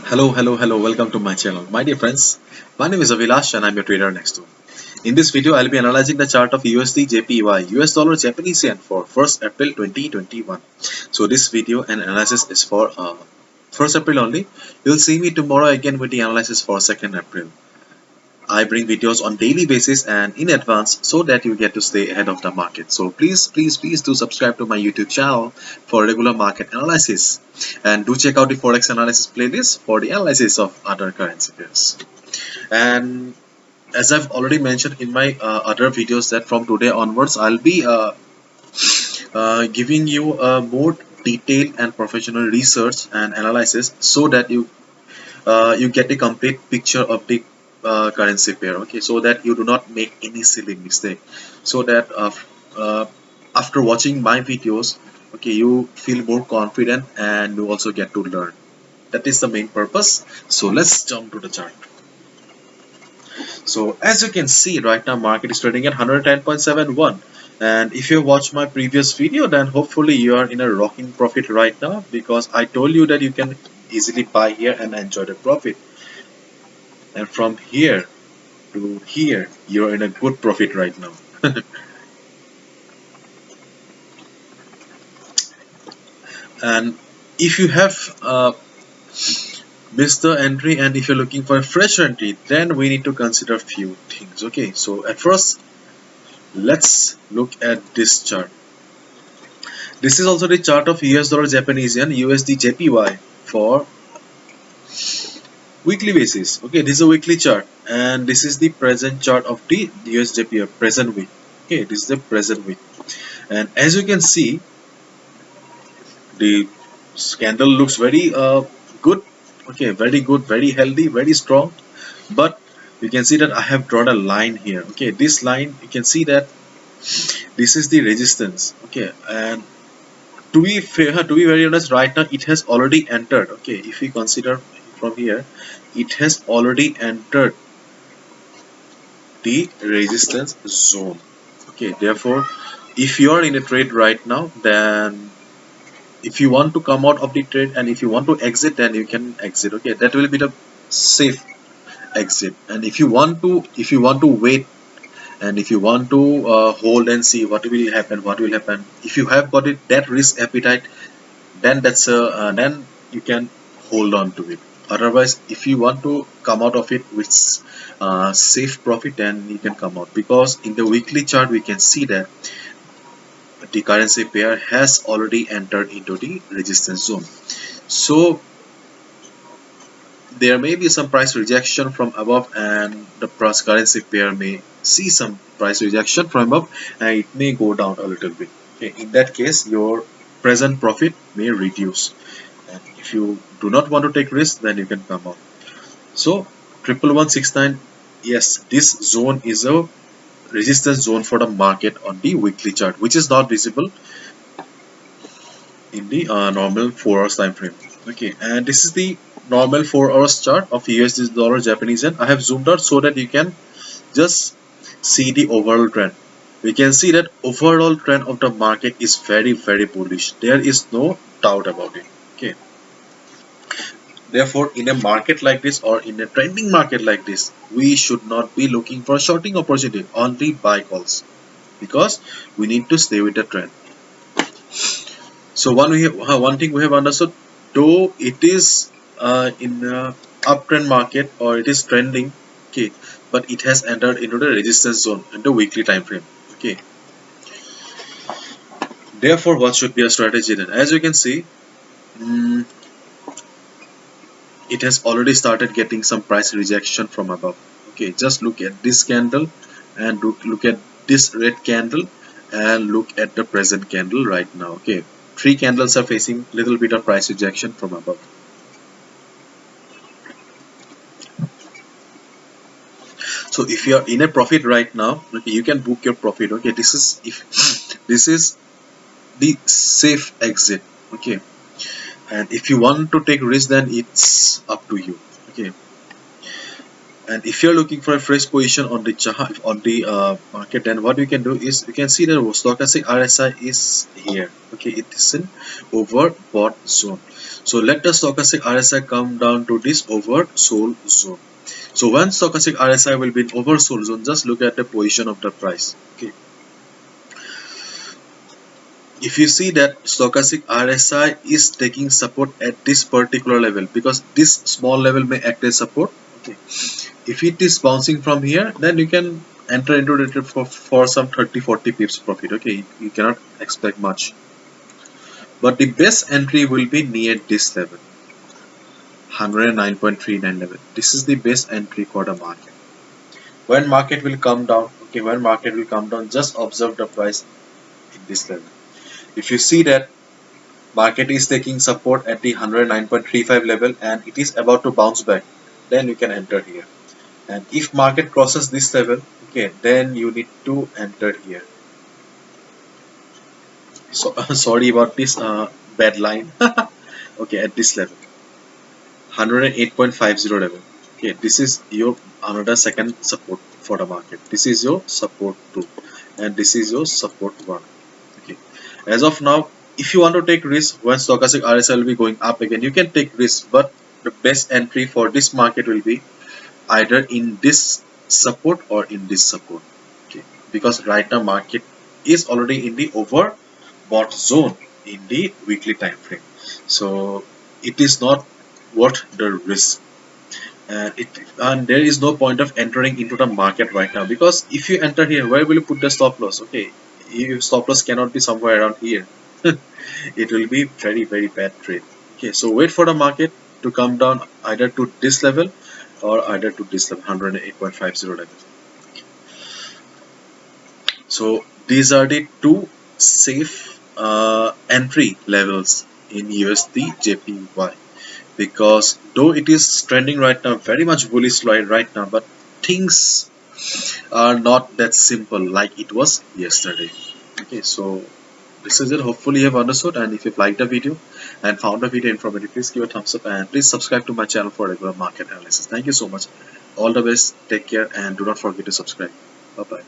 Hello, welcome to my channel. My dear friends, my name is Avilash and I'm your trader next door. In this video, I'll be analyzing the chart of USD JPY, US dollar Japanese yen for 1st April 2021. So this video and analysis is for 1st April only. You'll see me tomorrow again with the analysis for 2nd April. I bring videos on daily basis and in advance so that you get to stay ahead of the market. So please do subscribe to my YouTube channel for regular market analysis. And do check out the Forex analysis playlist for the analysis of other currency pairs. And as I've already mentioned in my other videos that from today onwards, I'll be giving you a more detailed and professional research and analysis so that you get a complete picture of the currency pair, okay, so that you do not make any silly mistake, so that after watching my videos, okay, you feel more confident and you also get to learn. That is the main purpose. So let's jump to the chart. So as you can see right now, market is trading at 110.71, and if you watch my previous video, then hopefully you are in a rocking profit right now, because I told you that you can easily buy here and enjoy the profit. And from here to here, you're in a good profit right now. And if you have missed the entry and if you're looking for a fresh entry, then we need to consider few things. Okay, so at first, let's look at this chart. This is also the chart of US dollar Japanese yen USD JPY for weekly basis. Okay, this is a weekly chart, and this is the present chart of the USJPY present week. Okay, this is the present week, and as you can see, the candle looks very good. Okay, very good, very healthy, very strong. But you can see that I have drawn a line here. Okay, this line, you can see that this is the resistance. Okay, and to be fair, to be very honest, right now it has already entered. Okay, if we consider from here, it has already entered the resistance zone. Okay, therefore, if you are in a trade right now, then if you want to come out of the trade and if you want to exit, then you can exit. Okay, that will be the safe exit. And if you want to wait, and if you want to hold and see what will happen, if you have got it that risk appetite, then then you can hold on to it. Otherwise, if you want to come out of it with safe profit, then you can come out, because in the weekly chart we can see that the currency pair has already entered into the resistance zone. So there may be some price rejection from above, and the currency pair may see some price rejection from above, and it may go down a little bit. Okay, in that case, your present profit may reduce, and if you do not want to take risk, then you can come out. So 11169, yes, this zone is a resistance zone for the market on the weekly chart, which is not visible in the normal 4 hours time frame. Okay, and this is the normal 4 hours chart of USD dollar Japanese yen. I have zoomed out so that you can just see the overall trend. We can see that overall trend of the market is very bullish. There is no doubt about it. Okay, therefore, in a market like this, or in a trending market like this, we should not be looking for shorting opportunity, only buy calls, because we need to stay with the trend. So one thing we have understood, though it is in a uptrend market, or it is trending, okay, but it has entered into the resistance zone in the weekly time frame. Okay, therefore, what should be a strategy then? As you can see, mm, it has already started getting some price rejection from above. Okay, just look at this candle, and look at this red candle, and look at the present candle right now. Okay, three candles are facing little bit of price rejection from above. So if you are in a profit right now, okay, you can book your profit. Okay, this is if this is the safe exit. Okay, and if you want to take risk, then it's up to you. Okay, And if you're looking for a fresh position on the chart, on the market, then what you can do is you can see the stochastic RSI is here. Okay, it is in overbought zone. So let the stochastic RSI come down to this oversold zone. So when stochastic RSI will be in oversold zone, just look at the position of the price. Okay, if you see that stochastic RSI is taking support at this particular level, because this small level may act as support. Okay, if it is bouncing from here, then you can enter into it for some 30-40 pips profit. Okay, you cannot expect much, but the best entry will be near this level, 109.39 level. This is the best entry for the market. When market will come down, okay, when market will come down, just observe the price in this level. If you see that market is taking support at the 109.35 level and it is about to bounce back, then you can enter here. And if market crosses this level, okay, then you need to enter here. So sorry about this bad line. Okay, at this level, 108.50 level. Okay, this is your another second support for the market. This is your support 2 and this is your support 1. Okay, as of now, if you want to take risk when stochastic RSI will be going up again, you can take risk, but the best entry for this market will be either in this support or in this support. Okay, because right now market is already in the overbought zone in the weekly time frame, so it is not worth the risk. And there is no point of entering into the market right now, because if you enter here, where will you put the stop loss? Okay, your stop loss cannot be somewhere around here. It will be very bad trade. Okay, so wait for the market to come down either to this level or either to this level, 108.50 level. So these are the two safe entry levels in USD JPY, because though it is trending right now very much bullish right now, but things are not that simple like it was yesterday. Okay, so this is it. Hopefully you have understood, and if you've liked the video and found the video informative, please give a thumbs up and please subscribe to my channel for regular market analysis. Thank you so much. All the best, take care, and do not forget to subscribe. Bye bye.